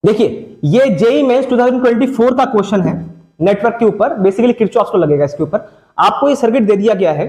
देखिए ये JEE mains 2024 का क्वेश्चन है नेटवर्क के ऊपर, बेसिकली किरचॉफ को लगेगा इसके ऊपर। आपको ये सर्किट दे दिया गया है,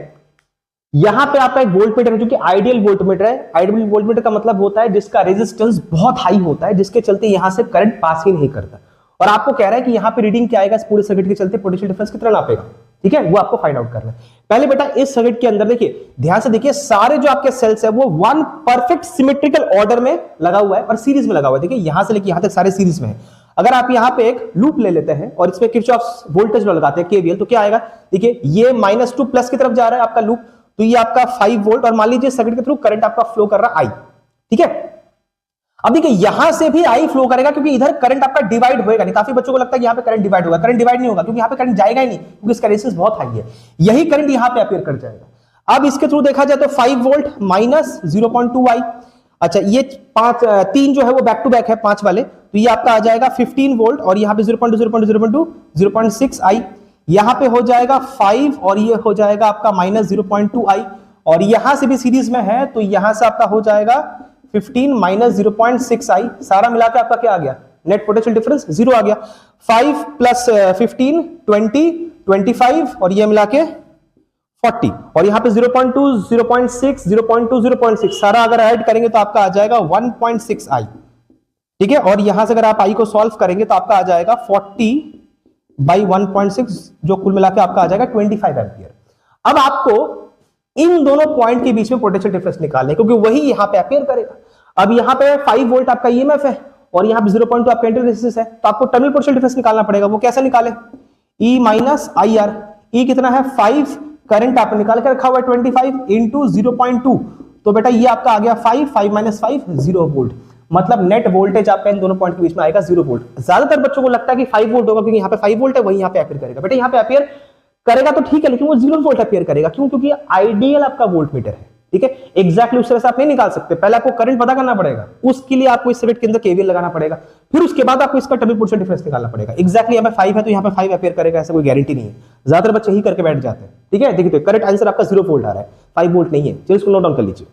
यहां पे आपका एक वोल्टमीटर है जो कि आइडियल वोल्टमीटर है। आइडियल वोल्टमीटर का मतलब होता है जिसका रेजिस्टेंस बहुत हाई होता है, जिसके चलते यहां से करंट पास ही नहीं करता। और आपको कह रहा है कि यहां पे रीडिंग क्या आएगा इस पूरे सर्किट के चलते, पोटेंशियल डिफरेंस कितना नापेगा, ठीक है, वो आपको फाइंड आउट करना है। पहले बेटा इस सर्किट के अंदर देखिए, ध्यान से देखिए, सारे जो आपके सेल्स है वो वन परफेक्ट सिमेट्रिकल ऑर्डर में लगा हुआ है और सीरीज में लगा हुआ है। देखिए यहां से लेके यहां तक सारे सीरीज में है। अगर आप यहां पे एक लूप ले लेते हैं और इसमें किरचॉफ वोल्टेज लॉ लगाते हैं केवीएल, तो क्या आएगा, देखिए ये -2 प्लस की तरफ जा रहा है आपका लूप, तो ये आपका 5 वोल्ट, और मान लीजिए सर्किट के थ्रू करंट आपका फ्लो कर रहा है आई, ठीक है। अब देखिए यहां से भी आई फ्लो करेगा क्योंकि इधर करंट आपका डिवाइड होएगा नहीं। काफी बच्चों को लगता है कि यहां पे करंट डिवाइड होगा, करंट डिवाइड नहीं होगा क्योंकि यहां पे करंट जाएगा ही नहीं, क्योंकि इसका रेजिस्टेंस बहुत हाई है। यही करंट यहां पे अपीयर कर जाएगा। अब इसके थ्रू देखा जाए तो 5 वोल्ट माइनस 0.2 आई, अच्छा ये 3 जो है वो बैक टू बैक है 5 वाले, तो ये आपका आ जाएगा 15 वोल्ट, और यहां पे 0.2 आई, यहां पे हो जाएगा 5 और ये हो जाएगा आपका -0.2 आई, और यहां से भी सीरीज में है तो यहां से आपका हो जाएगा 15 माइनस 0.6 आई, सारा मिला के आपका क्या आ गया, नेट पोटेंशियल डिफरेंस 0 आ गया। 5 प्लस 15 20 25 और ये मिला के 40, और यहां पे 0.2 0.6 0.2 0.6 सारा अगर ऐड करेंगे तो आपका आ जाएगा 1.6 आई, ठीक है। और यहां से अगर आप आई को सॉल्व करेंगे तो आपका आ जाएगा 40 बाई 1.6 जो कुल मिला के आपका आ जाएगा 25 एम्पियर। अब आपको इन दोनों पॉइंट के बीच में पोटेंशियल डिफरेंस निकालना है क्योंकि वही यहां पे अपीयर करेगा। अब यहां पे 5 वोल्ट आपका ईएमएफ है और यहां पे 0.2 आपका इंटरनल रेजिस्टेंस है, तो आपको टर्मिनल पोटेंशियल डिफरेंस निकालना पड़ेगा। वो कैसे निकाले, E माइनस आई आर, ई कितना है 5, करंट आपने निकाल के रखा हुआ है 25 इंटू 0.2, तो बेटा ये आपका आ गया 5 माइनस 5 0 वोल्ट, मतलब नेट वोल्टेज आपका इन दोनों पॉइंट के बीच में आएगा 0 वोल्ट। ज्यादातर बच्चों को लगता है कि 5 वोल्ट होगा क्योंकि यहाँ पे 5 वोल्ट है, वही यहाँ पे अपीयर करेगा। बेटा यहाँ पे अपीयर करेगा तो ठीक है, लेकिन वो 0 वोल्ट अपीयर करेगा, क्यों, क्योंकि आइडियल आपका वोल्ट मीटर है, ठीक है। एग्जैक्टली उस तरह से आप नहीं निकाल सकते, पहले आपको करंट पता करना पड़ेगा, उसके लिए आपको इस सर्किट के अंदर केवीएल लगाना पड़ेगा, फिर उसके बाद आपको इसका टर्मिनल पोटेंशियल डिफरेंस निकालना पड़ेगा। एग्जैक्टली यहाँ पे 5 है तो यहाँ पे 5 अपीयर करेगा, ऐसा कोई गारंटी नहीं है, ज्यादातर बच्चे ही करके बैठ जाते हैं, ठीक है। देखिए करंट आंसर आपका 0 वोल्ट आ रहा है, 5 वोल्ट नहीं है, चलिए इसको नोट डाउन कर लीजिए।